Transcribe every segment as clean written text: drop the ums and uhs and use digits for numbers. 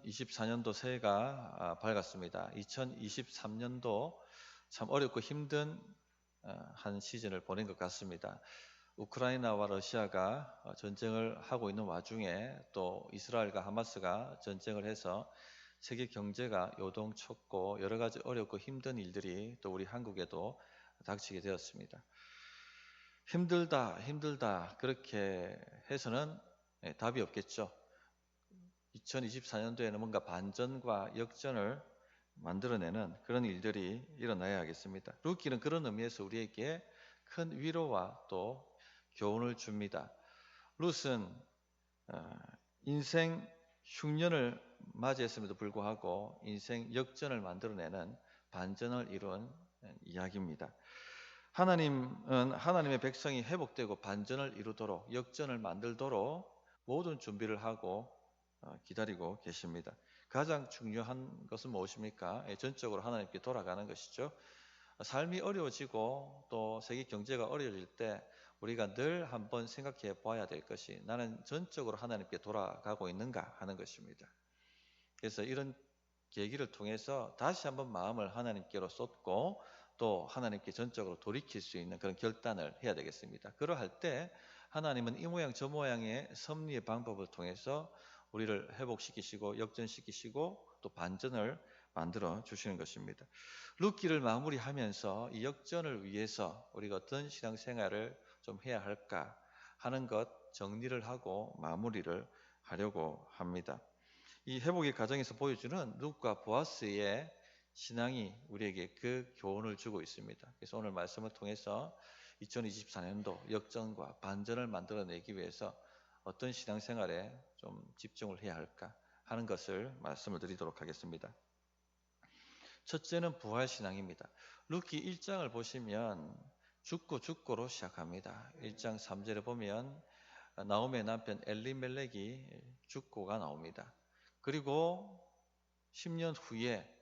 2024년도 새해가 밝았습니다. 2023년도 참 어렵고 힘든 한 시즌을 보낸 것 같습니다. 우크라이나와 러시아가 전쟁을 하고 있는 와중에 또 이스라엘과 하마스가 전쟁을 해서 세계 경제가 요동쳤고 여러 가지 어렵고 힘든 일들이 또 우리 한국에도 닥치게 되었습니다. 힘들다 그렇게 해서는 답이 없겠죠. 2024년도에는 뭔가 반전과 역전을 만들어내는 그런 일들이 일어나야 하겠습니다. 룻기는 그런 의미에서 우리에게 큰 위로와 또 교훈을 줍니다. 룻은 인생 흉년을 맞이했음에도 불구하고 인생 역전을 만들어내는 반전을 이룬 이야기입니다. 하나님은 하나님의 백성이 회복되고 반전을 이루도록 역전을 만들도록 모든 준비를 하고 기다리고 계십니다. 가장 중요한 것은 무엇입니까? 전적으로 하나님께 돌아가는 것이죠. 삶이 어려워지고 또 세계 경제가 어려워질 때 우리가 늘 한번 생각해 봐야 될 것이 나는 전적으로 하나님께 돌아가고 있는가 하는 것입니다. 그래서 이런 계기를 통해서 다시 한번 마음을 하나님께로 쏟고 또 하나님께 전적으로 돌이킬 수 있는 그런 결단을 해야 되겠습니다. 그러할 때 하나님은 이 모양 저 모양의 섭리의 방법을 통해서 우리를 회복시키시고 역전시키시고 또 반전을 만들어 주시는 것입니다. 룻기를 마무리하면서 이 역전을 위해서 우리가 어떤 신앙생활을 좀 해야 할까 하는 것 정리를 하고 마무리를 하려고 합니다. 이 회복의 과정에서 보여주는 룻과 보아스의 신앙이 우리에게 그 교훈을 주고 있습니다. 그래서 오늘 말씀을 통해서 2024년도 역전과 반전을 만들어내기 위해서 어떤 신앙생활에 좀 집중을 해야 할까 하는 것을 말씀을 드리도록 하겠습니다. 첫째는 부활신앙입니다. 룻기 1장을 보시면 죽고로 시작합니다. 1장 3절에 보면 나오미의 남편 엘리멜렉이 죽고가 나옵니다. 그리고 10년 후에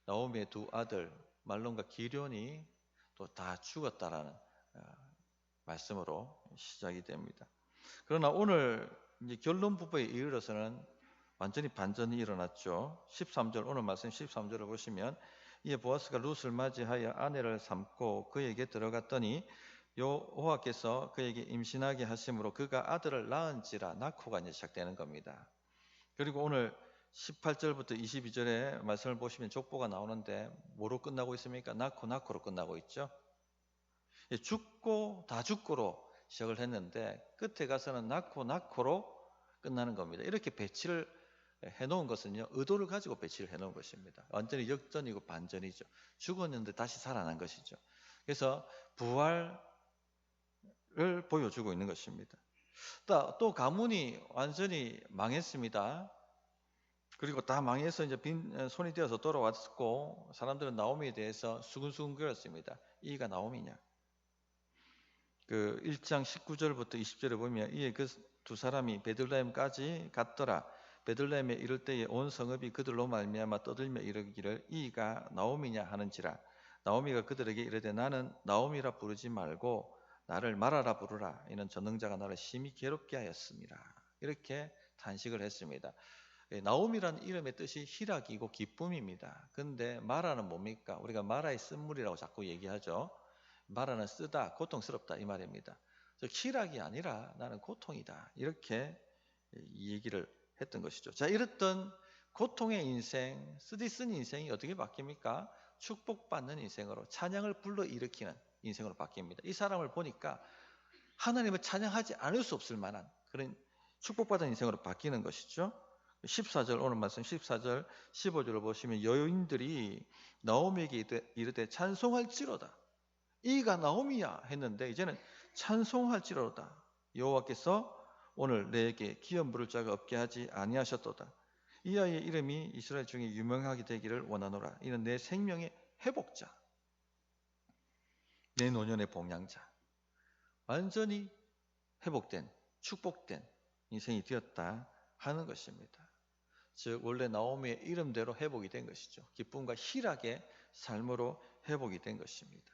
나오미의 두 아들 말론과 기련이 또 다 죽었다라는 말씀으로 시작이 됩니다. 그러나 오늘 이제 결론 부분에 이르러서는 완전히 반전이 일어났죠. 13절 오늘 말씀 13절을 보시면 이에 보아스가 룻을 맞이하여 아내를 삼고 그에게 들어갔더니 여호와께서 그에게 임신하게 하심으로 그가 아들을 낳은지라 낳고가 이제 시작되는 겁니다. 그리고 오늘 18절부터 22절의 말씀을 보시면 족보가 나오는데 뭐로 끝나고 있습니까? 낳고로 끝나고 있죠. 죽고 다 죽고로 시작을 했는데 끝에 가서는 낳고로 끝나는 겁니다. 이렇게 배치를 해놓은 것은요 의도를 가지고 배치를 해놓은 것입니다. 완전히 역전이고 반전이죠. 죽었는데 다시 살아난 것이죠. 그래서 부활을 보여주고 있는 것입니다. 또 가문이 완전히 망했습니다. 그리고 다 망해서 이제 빈 손이 되어서 돌아왔고 사람들은 나오미에 대해서 수근수근 거렸습니다. 이가 나오미냐? 그 1장 19절부터 20절에 보면 이에 그 두 사람이 베들레헴까지 갔더라. 베들레헴에 이를 때에 온 성읍이 그들로 말미암아 떠들며 이르기를 이가 나오미냐 하는지라. 나오미가 그들에게 이르되 나는 나오미라 부르지 말고 나를 마라라 부르라. 이는 전능자가 나를 심히 괴롭게 하였습니다. 이렇게 탄식을 했습니다. 나오미라는 이름의 뜻이 희락이고 기쁨입니다. 근데 마라는 뭡니까? 우리가 마라의 쓴물이라고 자꾸 얘기하죠. 마라는 쓰다, 고통스럽다 이 말입니다. 즉 희락이 아니라 나는 고통이다. 이렇게 이 얘기를 했던 것이죠. 자, 이랬던 고통의 인생, 쓰디쓴 인생이 어떻게 바뀝니까? 축복받는 인생으로 찬양을 불러일으키는 인생으로 바뀝니다. 이 사람을 보니까 하나님을 찬양하지 않을 수 없을 만한 그런 축복받은 인생으로 바뀌는 것이죠. 14절 오늘 말씀 14절 15절을 보시면 여인들이 나오미에게 이르되 찬송할지로다. 이가 나오미야 했는데 이제는 찬송할지로다. 여호와께서 오늘 내게 기업 부를 자가 없게 하지 아니하셨도다. 이 아이의 이름이 이스라엘 중에 유명하게 되기를 원하노라. 이는 내 생명의 회복자, 내 노년의 봉양자. 완전히 회복된 축복된 인생이 되었다 하는 것입니다. 즉 원래 나오미의 이름대로 회복이 된 것이죠. 기쁨과 희락의 삶으로 회복이 된 것입니다.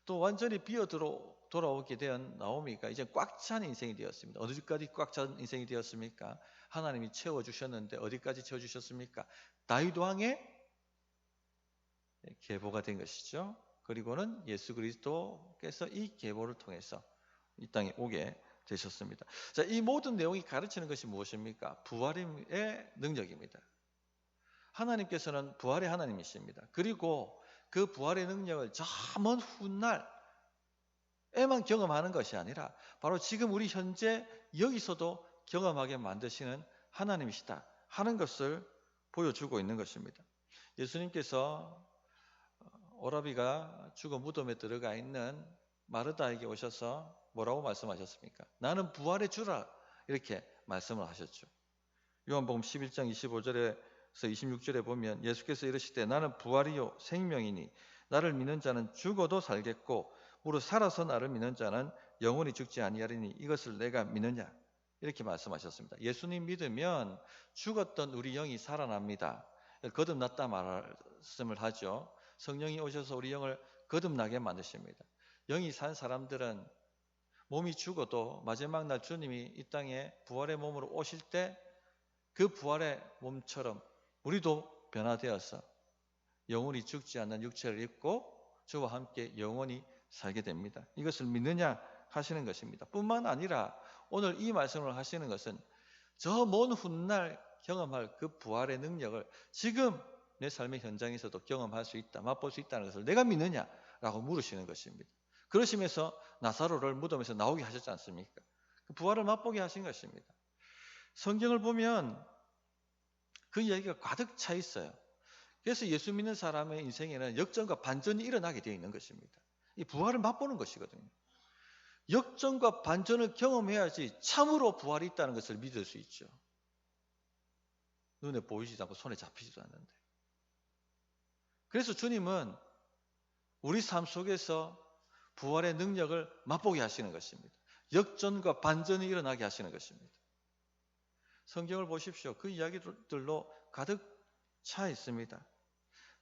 또 완전히 비어들어 돌아오게 된 나오미가 이제 꽉 찬 인생이 되었습니다. 어디까지 꽉 찬 인생이 되었습니까? 하나님이 채워주셨는데 어디까지 채워주셨습니까? 다윗 왕의 계보가 된 것이죠. 그리고는 예수 그리스도께서 이 계보를 통해서 이 땅에 오게 되셨습니다. 자, 이 모든 내용이 가르치는 것이 무엇입니까? 부활의 능력입니다. 하나님께서는 부활의 하나님이십니다. 그리고 그 부활의 능력을 저 먼 훗날에만 경험하는 것이 아니라 바로 지금 우리 현재 여기서도 경험하게 만드시는 하나님이시다 하는 것을 보여주고 있는 것입니다. 예수님께서 오라비가 죽어 무덤에 들어가 있는 마르다에게 오셔서 뭐라고 말씀하셨습니까? 나는 부활의 주라 이렇게 말씀을 하셨죠. 요한복음 11장 25절에서 26절에 보면 예수께서 이르시되 나는 부활이요 생명이니 나를 믿는 자는 죽어도 살겠고 무릇 살아서 나를 믿는 자는 영원히 죽지 아니하리니 이것을 내가 믿느냐 이렇게 말씀하셨습니다. 예수님 믿으면 죽었던 우리 영이 살아납니다. 거듭났다 말씀을 하죠. 성령이 오셔서 우리 영을 거듭나게 만드십니다. 영이 산 사람들은 몸이 죽어도 마지막 날 주님이 이 땅에 부활의 몸으로 오실 때 그 부활의 몸처럼 우리도 변화되어서 영원히 죽지 않는 육체를 입고 주와 함께 영원히 살게 됩니다. 이것을 믿느냐 하시는 것입니다. 뿐만 아니라 오늘 이 말씀을 하시는 것은 저 먼 훗날 경험할 그 부활의 능력을 지금 내 삶의 현장에서도 경험할 수 있다, 맛볼 수 있다는 것을 내가 믿느냐라고 물으시는 것입니다. 그러시면서 나사로를 무덤에서 나오게 하셨지 않습니까? 그 부활을 맛보게 하신 것입니다. 성경을 보면 그 이야기가 가득 차 있어요. 그래서 예수 믿는 사람의 인생에는 역전과 반전이 일어나게 되어 있는 것입니다. 이 부활을 맛보는 것이거든요. 역전과 반전을 경험해야지 참으로 부활이 있다는 것을 믿을 수 있죠. 눈에 보이지도 않고 손에 잡히지도 않는데. 그래서 주님은 우리 삶 속에서 부활의 능력을 맛보게 하시는 것입니다. 역전과 반전이 일어나게 하시는 것입니다. 성경을 보십시오. 그 이야기들로 가득 차 있습니다.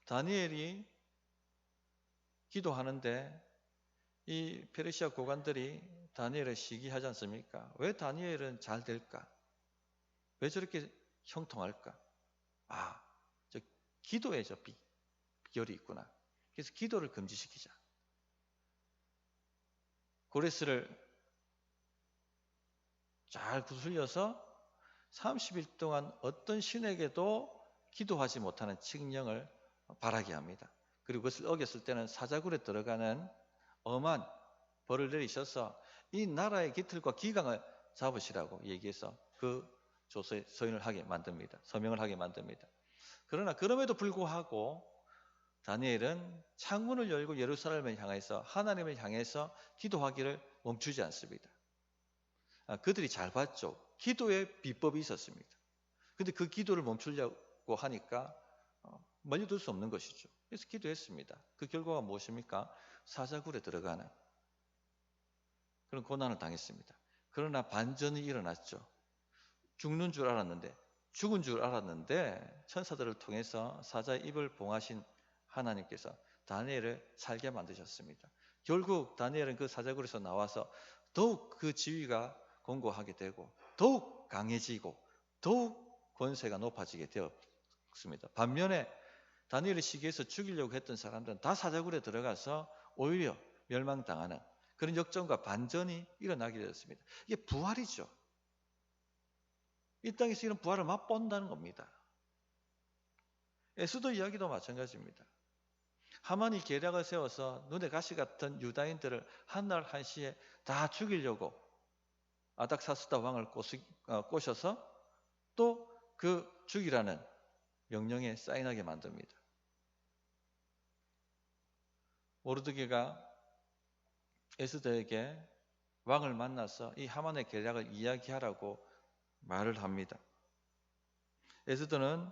다니엘이 기도하는데 이 페르시아 고관들이 다니엘을 시기하지 않습니까? 왜 다니엘은 잘 될까? 왜 저렇게 형통할까? 저 기도에 저 비결이 있구나. 그래서 기도를 금지시키자. 고레스를 잘 구슬려서 30일 동안 어떤 신에게도 기도하지 못하는 칙령을 바라게 합니다. 그리고 그것을 어겼을 때는 사자굴에 들어가는 엄한 벌을 내리셔서 이 나라의 기틀과 기강을 잡으시라고 얘기해서 그 조서에 서명을 하게 만듭니다. 그러나 그럼에도 불구하고 다니엘은 창문을 열고 예루살렘을 향해서 하나님을 향해서 기도하기를 멈추지 않습니다. 그들이 잘 봤죠. 기도에 비법이 있었습니다. 그런데 그 기도를 멈추려고 하니까 멀리둘 수 없는 것이죠. 그래서 기도했습니다. 그 결과가 무엇입니까? 사자굴에 들어가는 그런 고난을 당했습니다. 그러나 반전이 일어났죠. 죽은 줄 알았는데 천사들을 통해서 사자의 입을 봉하신 하나님께서 다니엘을 살게 만드셨습니다. 결국 다니엘은 그 사자굴에서 나와서 더욱 그 지위가 공고하게 되고 더욱 강해지고 더욱 권세가 높아지게 되었습니다. 반면에 다니엘의 시기에서 죽이려고 했던 사람들은 다 사자굴에 들어가서 오히려 멸망당하는 그런 역전과 반전이 일어나게 되었습니다. 이게 부활이죠. 이 땅에서 이런 부활을 맛본다는 겁니다. 에스더 이야기도 마찬가지입니다. 하만이 계략을 세워서 눈에 가시 같은 유다인들을 한날 한시에 다 죽이려고 아닥사스다 왕을 꼬셔서 또 그 죽이라는 명령에 사인하게 만듭니다. 모르드게가 에스더에게 왕을 만나서 이 하만의 계략을 이야기하라고 말을 합니다. 에스더는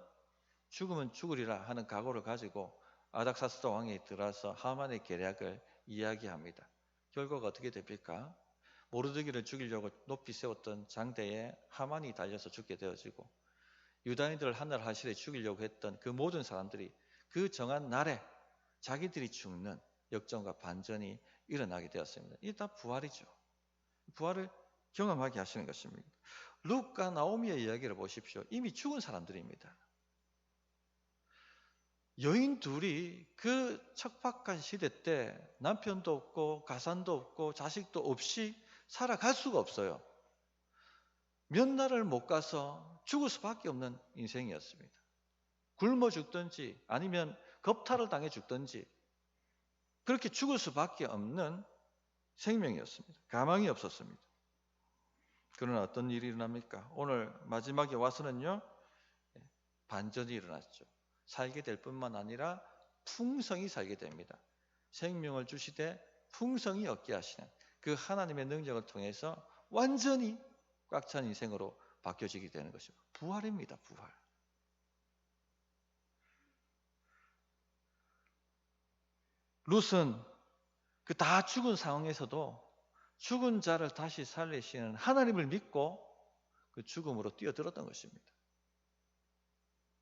죽으면 죽으리라 하는 각오를 가지고 아닥사스다 왕에 들어서 하만의 계략을 이야기합니다. 결과가 어떻게 됩니까? 모르드게를 죽이려고 높이 세웠던 장대에 하만이 달려서 죽게 되어지고 유다인들을 한날 한시에 죽이려고 했던 그 모든 사람들이 그 정한 날에 자기들이 죽는 역전과 반전이 일어나게 되었습니다. 이게 다 부활이죠. 부활을 경험하게 하시는 것입니다. 룻과 나오미의 이야기를 보십시오. 이미 죽은 사람들입니다. 여인 둘이 그 척박한 시대 때 남편도 없고 가산도 없고 자식도 없이 살아갈 수가 없어요. 몇 날을 못 가서 죽을 수밖에 없는 인생이었습니다. 굶어 죽든지 아니면 겁탈을 당해 죽든지 그렇게 죽을 수밖에 없는 생명이었습니다. 가망이 없었습니다. 그러나 어떤 일이 일어납니까? 오늘 마지막에 와서는요, 반전이 일어났죠. 살게 될 뿐만 아니라 풍성히 살게 됩니다. 생명을 주시되 풍성히 얻게 하시는 그 하나님의 능력을 통해서 완전히 꽉 찬 인생으로 바뀌어지게 되는 것이죠. 부활입니다. 부활. 룻은 그 다 죽은 상황에서도 죽은 자를 다시 살리시는 하나님을 믿고 그 죽음으로 뛰어들었던 것입니다.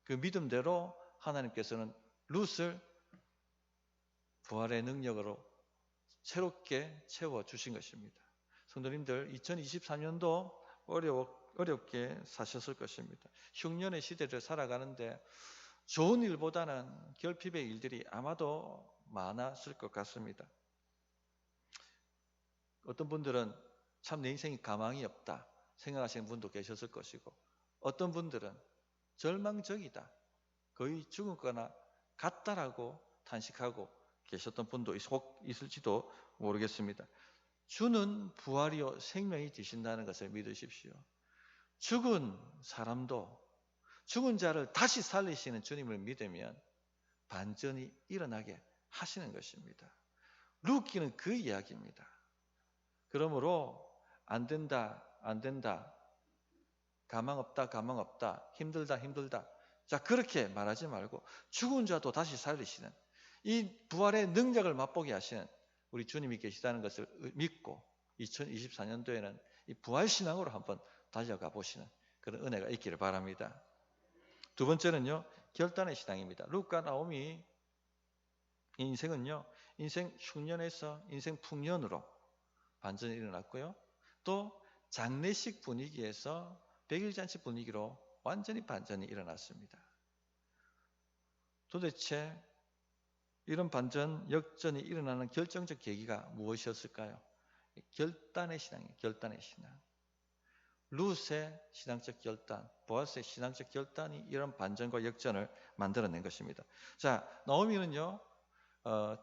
그 믿음대로 하나님께서는 룻을 부활의 능력으로 새롭게 채워주신 것입니다. 성도님들, 2023년도 어렵게 사셨을 것입니다. 흉년의 시대를 살아가는데 좋은 일보다는 결핍의 일들이 아마도 많았을 것 같습니다. 어떤 분들은 참 내 인생이 가망이 없다 생각하시는 분도 계셨을 것이고, 어떤 분들은 절망적이다, 거의 죽은 거나 같다라고 탄식하고 계셨던 분도 있을지도 모르겠습니다. 주는 부활이요 생명이 되신다는 것을 믿으십시오. 죽은 사람도 죽은 자를 다시 살리시는 주님을 믿으면 반전이 일어나게 하시는 것입니다. 룻기는 그 이야기입니다. 그러므로 안 된다, 가망 없다, 힘들다. 자, 그렇게 말하지 말고 죽은 자도 다시 살리시는 이 부활의 능력을 맛보게 하시는 우리 주님이 계시다는 것을 믿고 2024년도에는 이 부활신앙으로 한번 달려가 보시는 그런 은혜가 있기를 바랍니다. 두 번째는요, 결단의 신앙입니다. 룻과 나오미 인생은요, 인생 흉년에서 인생 풍년으로 반전이 일어났고요, 또 장례식 분위기에서 백일잔치 분위기로 완전히 반전이 일어났습니다. 도대체 이런 반전, 역전이 일어나는 결정적 계기가 무엇이었을까요? 결단의 신앙이에요. 결단의 신앙. 룻의 신앙적 결단, 보아스의 신앙적 결단이 이런 반전과 역전을 만들어낸 것입니다. 자, 나오미는요,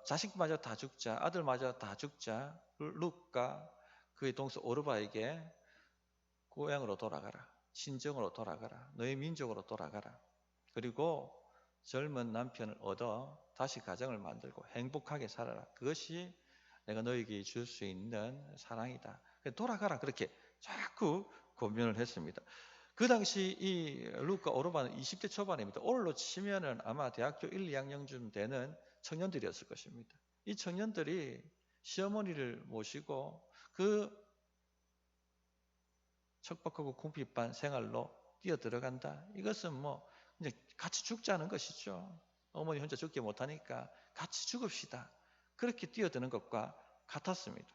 자식마저 다 죽자, 아들마저 다 죽자, 룻과 그의 동서 오르바에게 고향으로 돌아가라, 친정으로 돌아가라, 너의 민족으로 돌아가라, 그리고 젊은 남편을 얻어 다시 가정을 만들고 행복하게 살아라, 그것이 내가 너에게 줄 수 있는 사랑이다, 돌아가라, 그렇게 자꾸 권면을 했습니다. 그 당시 이 룻과 오르바는 20대 초반입니다. 오늘로 치면은 아마 대학교 1, 2학년쯤 되는 청년들이었을 것입니다. 이 청년들이 시어머니를 모시고 그 척박하고 궁핍한 생활로 뛰어들어간다. 이것은 뭐 이제 같이 죽자는 것이죠. 어머니 혼자 죽지 못하니까 같이 죽읍시다, 그렇게 뛰어드는 것과 같았습니다.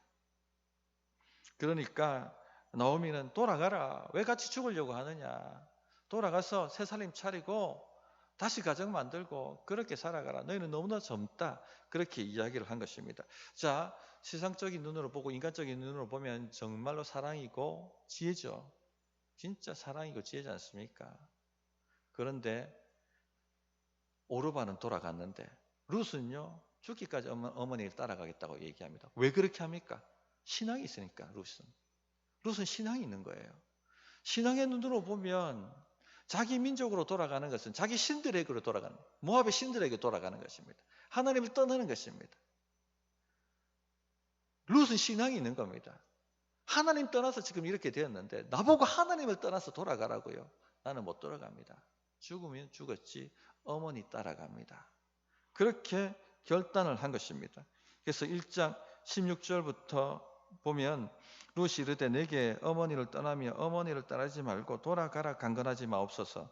그러니까 나오미는 돌아가라, 왜 같이 죽으려고 하느냐, 돌아가서 새 살림 차리고 다시 가정 만들고 그렇게 살아가라, 너희는 너무나 젊다, 그렇게 이야기를 한 것입니다. 자, 세상적인 눈으로 보고 인간적인 눈으로 보면 정말로 사랑이고 지혜죠. 진짜 사랑이고 지혜지 않습니까? 그런데 오르바는 돌아갔는데 룻은요, 죽기까지 어머니를 따라가겠다고 얘기합니다. 왜 그렇게 합니까? 신앙이 있으니까. 룻은 신앙이 있는 거예요. 신앙의 눈으로 보면 자기 민족으로 돌아가는 것은 자기 신들에게로 돌아가는, 모압의 신들에게 돌아가는 것입니다. 하나님을 떠나는 것입니다. 룻은 신앙이 있는 겁니다. 하나님 떠나서 지금 이렇게 되었는데 나보고 하나님을 떠나서 돌아가라고요? 나는 못 돌아갑니다. 죽으면 죽었지 어머니 따라갑니다. 그렇게 결단을 한 것입니다. 그래서 1장 16절부터 보면 룻이 이르되 내게 어머니를 떠나며 어머니를 따르지 말고 돌아가라 강건하지 마옵소서.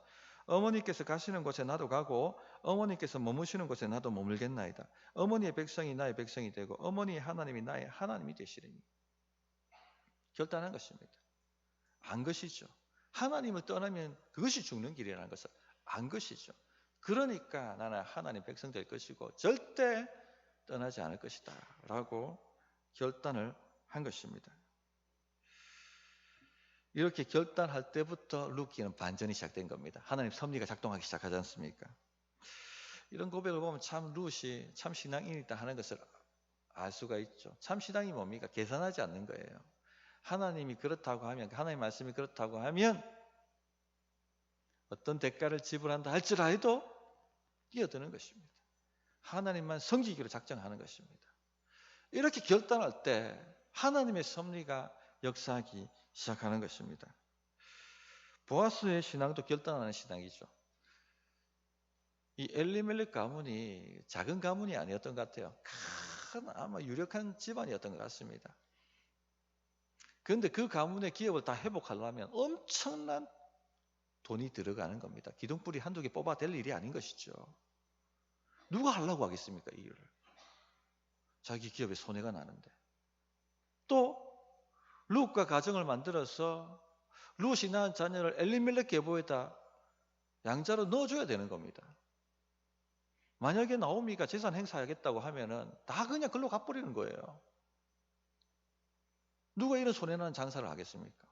어머니께서 가시는 곳에 나도 가고 어머니께서 머무시는 곳에 나도 머물겠나이다. 어머니의 백성이 나의 백성이 되고 어머니의 하나님이 나의 하나님이 되시리니. 결단한 것입니다. 안 것이죠. 하나님을 떠나면 그것이 죽는 길이라는 것을 안 것이죠. 그러니까 나는 하나님 백성 될 것이고 절대 떠나지 않을 것이다 라고 결단을 한 것입니다. 이렇게 결단할 때부터 룻기는 반전이 시작된 겁니다. 하나님 섭리가 작동하기 시작하지 않습니까? 이런 고백을 보면 참 룻이 참 신앙인이다 하는 것을 알 수가 있죠. 참 신앙이 뭡니까? 계산하지 않는 거예요. 하나님이 그렇다고 하면, 하나님 말씀이 그렇다고 하면 어떤 대가를 지불한다 할지라도 뛰어드는 것입니다. 하나님만 섬기기로 작정하는 것입니다. 이렇게 결단할 때 하나님의 섭리가 역사하기 시작하는 것입니다. 보아스의 신앙도 결단하는 신앙이죠. 이 엘리멜렉 가문이 작은 가문이 아니었던 것 같아요. 큰 아마 유력한 집안이었던 것 같습니다. 그런데 그 가문의 기업을 다 회복하려면 엄청난 돈이 들어가는 겁니다. 기둥뿌리 한두 개 뽑아댈 일이 아닌 것이죠. 누가 하려고 하겠습니까? 이 일을. 자기 기업에 손해가 나는데. 또 룻과 가정을 만들어서 룻이 낳은 자녀를 엘리멜렉 계보에다 양자로 넣어줘야 되는 겁니다. 만약에 나오미가 재산 행사하겠다고 하면은 다 그냥 글로 가버리는 거예요. 누가 이런 손해나는 장사를 하겠습니까?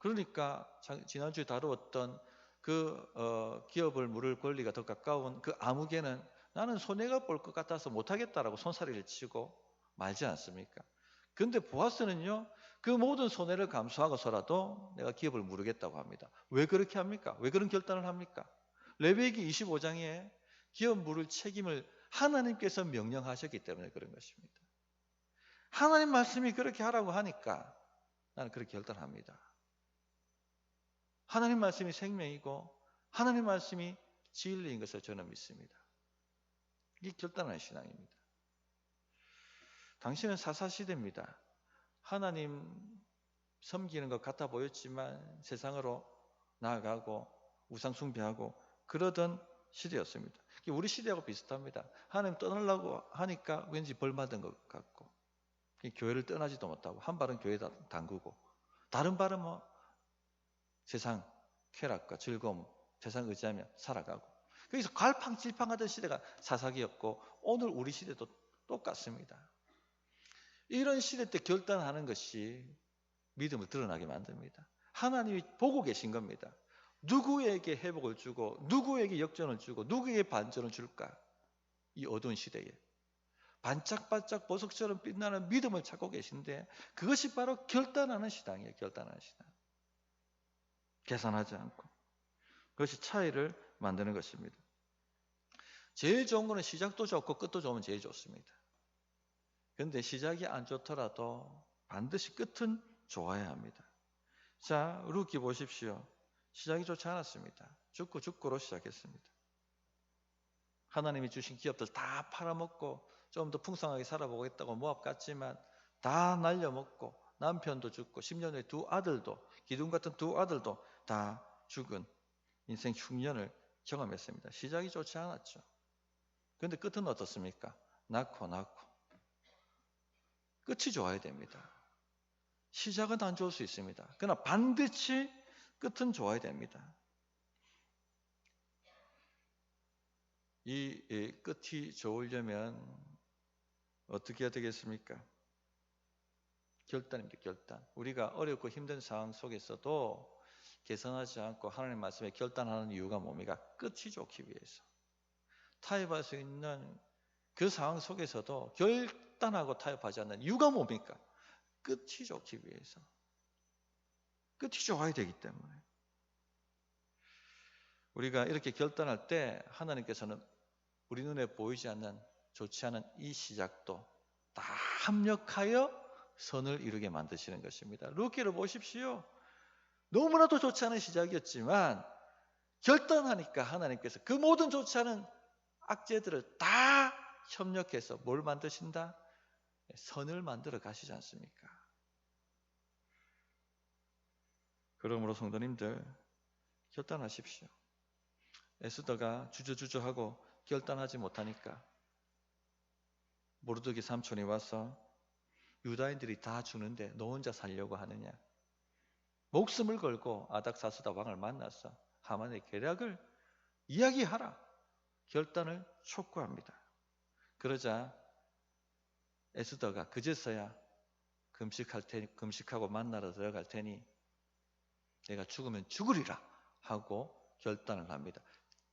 그러니까 지난주에 다루었던 그 기업을 물을 권리가 더 가까운 그 아무개는 나는 손해가 볼 것 같아서 못하겠다라고 손사래를 치고 말지 않습니까? 그런데 보아스는요, 그 모든 손해를 감수하고서라도 내가 기업을 물으겠다고 합니다. 왜 그렇게 합니까? 왜 그런 결단을 합니까? 레위기 25장에 기업 물을 책임을 하나님께서 명령하셨기 때문에 그런 것입니다. 하나님 말씀이 그렇게 하라고 하니까 나는 그렇게 결단합니다. 하나님 말씀이 생명이고 하나님 말씀이 진리인 것을 저는 믿습니다. 이게 결단하는 신앙입니다. 당시는 사사시대입니다. 하나님 섬기는 것 같아 보였지만 세상으로 나아가고 우상 숭배하고 그러던 시대였습니다. 우리 시대하고 비슷합니다. 하나님 떠나려고 하니까 왠지 벌 받은 것 같고 교회를 떠나지도 못하고 한 발은 교회에다 담그고 다른 발은 뭐 세상 쾌락과 즐거움, 세상 의지하며 살아가고 그래서 갈팡질팡하던 시대가 사사기였고 오늘 우리 시대도 똑같습니다. 이런 시대 때 결단하는 것이 믿음을 드러나게 만듭니다. 하나님이 보고 계신 겁니다. 누구에게 회복을 주고 누구에게 역전을 주고 누구에게 반전을 줄까? 이 어두운 시대에 반짝반짝 보석처럼 빛나는 믿음을 찾고 계신데 그것이 바로 결단하는 신앙이에요. 결단하는 신앙. 계산하지 않고 그것이 차이를 만드는 것입니다. 제일 좋은 거는 시작도 좋고 끝도 좋으면 제일 좋습니다. 그런데 시작이 안 좋더라도 반드시 끝은 좋아야 합니다. 자, 룻기 보십시오. 시작이 좋지 않았습니다. 죽고로 시작했습니다. 하나님이 주신 기업들 다 팔아먹고 좀 더 풍성하게 살아보겠다고 모압 갔지만 다 날려먹고 남편도 죽고 10년 후에 두 아들도 기둥 같은 두 아들도 다 죽은 인생 흉년을 경험했습니다. 시작이 좋지 않았죠. 그런데 끝은 어떻습니까? 낳고 끝이 좋아야 됩니다. 시작은 안 좋을 수 있습니다. 그러나 반드시 끝은 좋아야 됩니다. 이 끝이 좋으려면 어떻게 해야 되겠습니까? 결단입니다. 결단. 우리가 어렵고 힘든 상황 속에서도 개선하지 않고 하나님 말씀에 결단하는 이유가 뭡니까? 끝이 좋기 위해서. 타협할 수 있는 그 상황 속에서도 결단하고 타협하지 않는 이유가 뭡니까? 끝이 좋기 위해서. 끝이 좋아야 되기 때문에. 우리가 이렇게 결단할 때 하나님께서는 우리 눈에 보이지 않는 좋지 않은 이 시작도 다 합력하여 선을 이루게 만드시는 것입니다. 룻기를 보십시오. 너무나도 좋지 않은 시작이었지만 결단하니까 하나님께서 그 모든 좋지 않은 악재들을 다 협력해서 뭘 만드신다? 선을 만들어 가시지 않습니까? 그러므로 성도님들 결단하십시오. 에스더가 주저주저하고 결단하지 못하니까 모르드게 삼촌이 와서 유다인들이 다 죽는데 너 혼자 살려고 하느냐? 목숨을 걸고 아닥사스다 왕을 만나서 하만의 계략을 이야기하라. 결단을 촉구합니다. 그러자 에스더가 그제서야 금식하고 만나러 들어갈 테니 내가 죽으면 죽으리라 하고 결단을 합니다.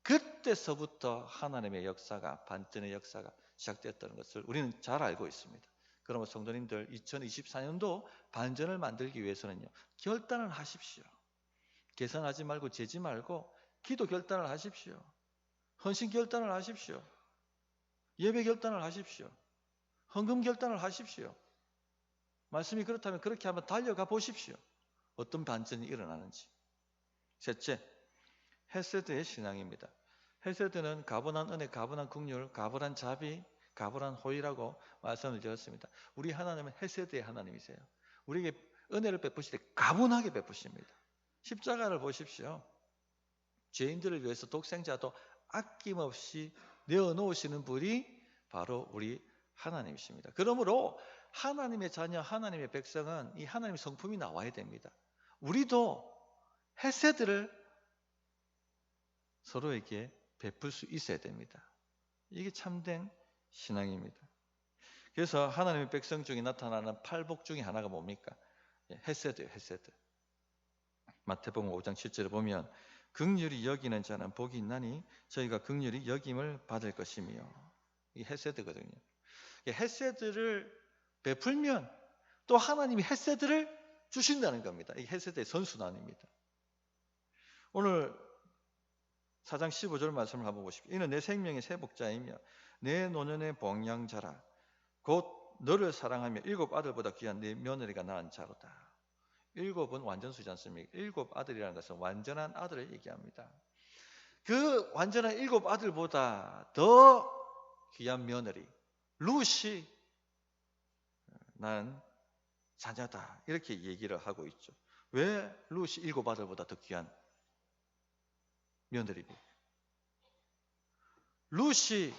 그때서부터 하나님의 역사가, 반전의 역사가 시작됐다는 것을 우리는 잘 알고 있습니다. 그러면 성도님들 2024년도 반전을 만들기 위해서는요, 결단을 하십시오. 계산하지 말고 재지 말고 기도 결단을 하십시오. 헌신 결단을 하십시오. 예배 결단을 하십시오. 헌금 결단을 하십시오. 말씀이 그렇다면 그렇게 한번 달려가 보십시오. 어떤 반전이 일어나는지. 셋째, 헤세드의 신앙입니다. 헤세드는 가분한 은혜, 가분한 긍휼, 가분한 자비, 가분한 호의라고 말씀을 드렸습니다. 우리 하나님은 헤세드의 하나님이세요. 우리에게 은혜를 베푸실 때 가분하게 베푸십니다. 십자가를 보십시오. 죄인들을 위해서 독생자도 아낌없이 내어놓으시는 분이 바로 우리 하나님이십니다. 그러므로 하나님의 자녀, 하나님의 백성은 이 하나님의 성품이 나와야 됩니다. 우리도 헤세드를 서로에게 베풀 수 있어야 됩니다. 이게 참된 신앙입니다. 그래서 하나님의 백성 중에 나타나는 팔복 중에 하나가 뭡니까? 헤세드예요. 헤세드. 마태복음 5장 7절에 보면 긍휼히 여기는 자는 복이 있나니 저희가 긍휼히 여김을 받을 것이며, 이 헤세드거든요. 헤세드를 베풀면 또 하나님이 헤세드를 주신다는 겁니다. 이 헤세드의 선순환입니다. 오늘 4장 15절 말씀을 한번 보십시오. 이는 내 생명의 세복자이며 내 노년의 봉양자라. 곧 너를 사랑하며 7 아들보다 귀한 네 며느리가 낳은 자로다. 7은 완전수지 않습니까? 7 아들이라는 것은 완전한 아들을 얘기합니다. 그 완전한 7 아들보다 더 귀한 며느리, 룻이 난 자녀다. 이렇게 얘기를 하고 있죠. 왜 룻이 7 아들보다 더 귀한 며느리입니까? 룻이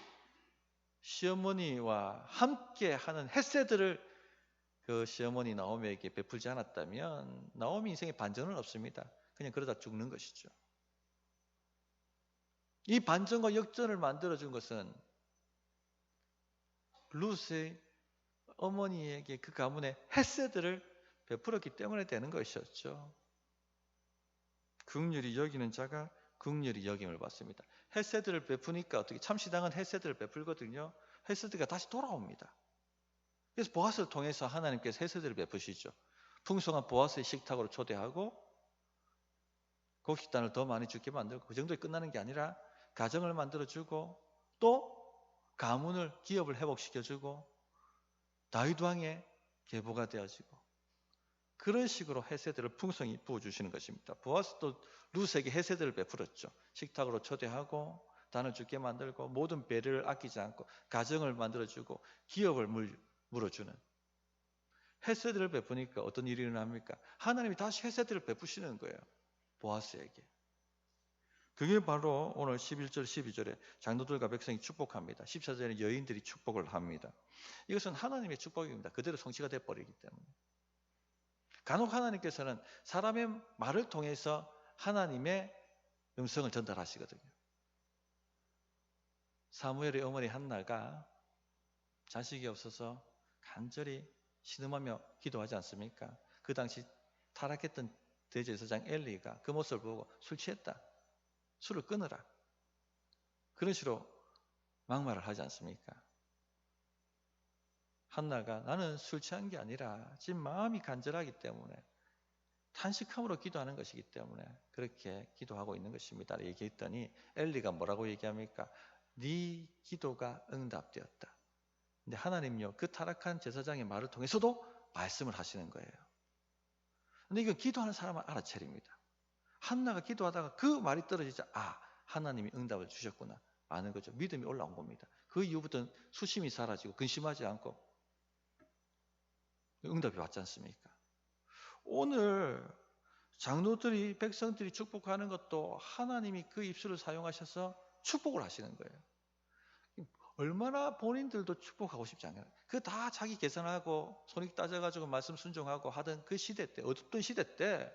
시어머니와 함께 하는 헤세드를 그 시어머니 나오미에게 베풀지 않았다면 나오미 인생에 반전은 없습니다. 그냥 그러다 죽는 것이죠. 이 반전과 역전을 만들어준 것은 룻의 어머니에게 그 가문에 헤세드를 베풀었기 때문에 되는 것이었죠. 긍휼히 여기는 자가 긍휼히 여김을 받습니다. 헤세드를 베푸니까 어떻게 참신당은 헤세드를 베풀거든요. 헤세드가 다시 돌아옵니다. 그래서 보아스를 통해서 하나님께서 헤세드를 베푸시죠. 풍성한 보아스의 식탁으로 초대하고 곡식단을 더 많이 주게 만들고 그 정도에 끝나는 게 아니라 가정을 만들어주고 또 가문을, 기업을 회복시켜주고 다윗 왕의 계보가 되어지고 그런 식으로 헤세드를 풍성히 부어주시는 것입니다. 보아스도 룻에게 헤세드를 베풀었죠. 식탁으로 초대하고 단을 주게 만들고 모든 배를 아끼지 않고 가정을 만들어주고 기업을 물어주는 헤세드를 베푸니까 어떤 일이 일어납니까? 하나님이 다시 헤세드를 베푸시는 거예요. 보아스에게. 그게 바로 오늘 11절 12절에 장로들과 백성이 축복합니다. 14절에 여인들이 축복을 합니다. 이것은 하나님의 축복입니다. 그대로 성취가 되어버리기 때문에. 간혹 하나님께서는 사람의 말을 통해서 하나님의 음성을 전달하시거든요. 사무엘의 어머니 한나가 자식이 없어서 간절히 신음하며 기도하지 않습니까? 그 당시 타락했던 대제사장 엘리가 그 모습을 보고 술 취했다. 술을 끊으라. 그런 식으로 막말을 하지 않습니까? 한나가 나는 술 취한 게 아니라 지금 마음이 간절하기 때문에 탄식함으로 기도하는 것이기 때문에 그렇게 기도하고 있는 것입니다. 얘기했더니 엘리가 뭐라고 얘기합니까? 네 기도가 응답되었다. 근데 하나님요, 그 타락한 제사장의 말을 통해서도 말씀을 하시는 거예요. 근데 이건 기도하는 사람은 알아차립니다. 한나가 기도하다가 그 말이 떨어지자 하나님이 응답을 주셨구나 아는 거죠. 믿음이 올라온 겁니다. 그 이후부터는 수심이 사라지고 근심하지 않고 응답이 왔지 않습니까? 오늘 장로들이 백성들이 축복하는 것도 하나님이 그 입술을 사용하셔서 축복을 하시는 거예요. 얼마나 본인들도 축복하고 싶지 않아요. 그 다 자기 계산하고 손익 따져가지고 말씀 순종하고 하던 그 시대 때, 어둡던 시대 때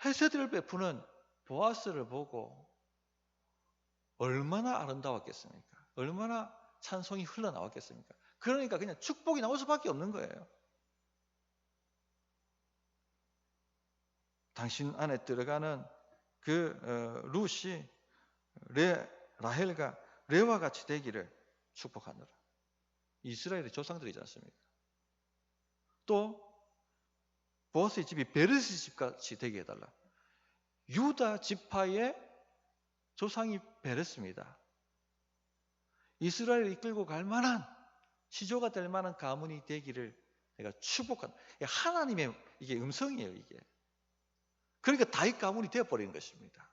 헤세드를 베푸는 보아스를 보고 얼마나 아름다웠겠습니까? 얼마나 찬송이 흘러나왔겠습니까? 그러니까 그냥 축복이 나올 수밖에 없는 거예요. 당신 안에 들어가는 그 룻이 라헬과 레와 같이 되기를 축복하노라. 이스라엘의 조상들이지 않습니까? 또 보아스의 집이 베르스 집같이 되게 해달라. 유다 지파의 조상이 베르스입니다. 이스라엘을 이끌고 갈 만한 시조가 될 만한 가문이 되기를 내가 축복한다. 하나님의 이게 음성이에요, 이게. 그러니까 다윗 가문이 되어버린 것입니다.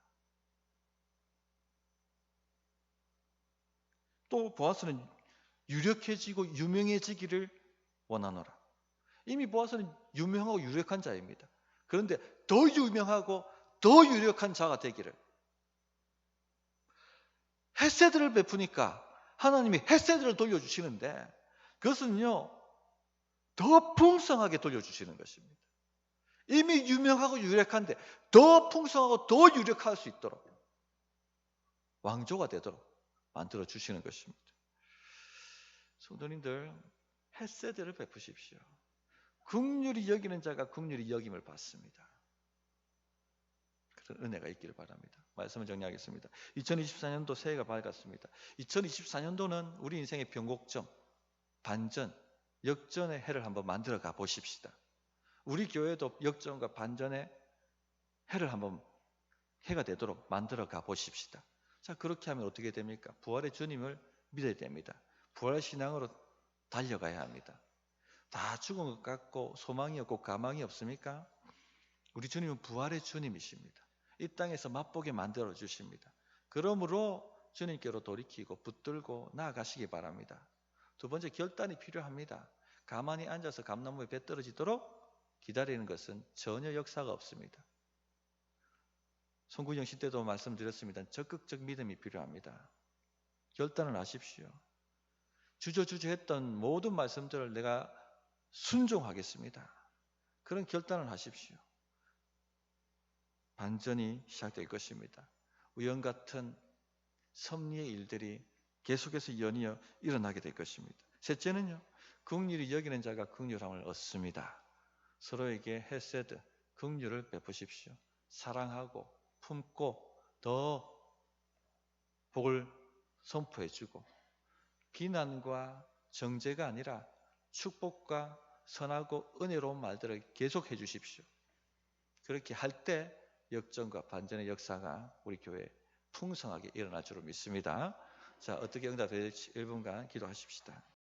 또 보아스는 유력해지고 유명해지기를 원하노라. 이미 보아스는 유명하고 유력한 자입니다. 그런데 더 유명하고 더 유력한 자가 되기를. 헤세드를 베푸니까 하나님이 헤세드를 돌려주시는데 그것은요 더 풍성하게 돌려주시는 것입니다. 이미 유명하고 유력한데 더 풍성하고 더 유력할 수 있도록 왕조가 되도록 만들어 주시는 것입니다. 성도님들, 헤세드를 베푸십시오. 긍휼히 여기는 자가 긍휼히 여김을 받습니다. 그런 은혜가 있기를 바랍니다. 말씀을 정리하겠습니다. 2024년도 새해가 밝았습니다. 2024년도는 우리 인생의 변곡점, 반전, 역전의 해를 한번 만들어 가 보십시다. 우리 교회도 역전과 반전의 해를 한번 해가 되도록 만들어 가 보십시다. 자, 그렇게 하면 어떻게 됩니까? 부활의 주님을 믿어야 됩니다. 부활의 신앙으로 달려가야 합니다. 다 죽은 것 같고 소망이 없고 가망이 없습니까? 우리 주님은 부활의 주님이십니다. 이 땅에서 맛보게 만들어 주십니다. 그러므로 주님께로 돌이키고 붙들고 나아가시기 바랍니다. 두 번째, 결단이 필요합니다. 가만히 앉아서 감나무에 배 떨어지도록 기다리는 것은 전혀 역사가 없습니다. 송구영 시 때도 말씀드렸습니다. 적극적 믿음이 필요합니다. 결단을 하십시오. 주저주저 했던 모든 말씀들을 내가 순종하겠습니다. 그런 결단을 하십시오. 반전이 시작될 것입니다. 우연 같은 섭리의 일들이 계속해서 연이어 일어나게 될 것입니다. 셋째는요, 긍휼히 여기는 자가 긍휼함을 얻습니다. 서로에게 헤세드, 긍휼을 베푸십시오. 사랑하고 품고 더 복을 선포해주고 비난과 정죄가 아니라 축복과 선하고 은혜로운 말들을 계속해 주십시오. 그렇게 할 때 역전과 반전의 역사가 우리 교회에 풍성하게 일어날 줄로 믿습니다. 자, 어떻게 응답될지 1분간 기도하십시다.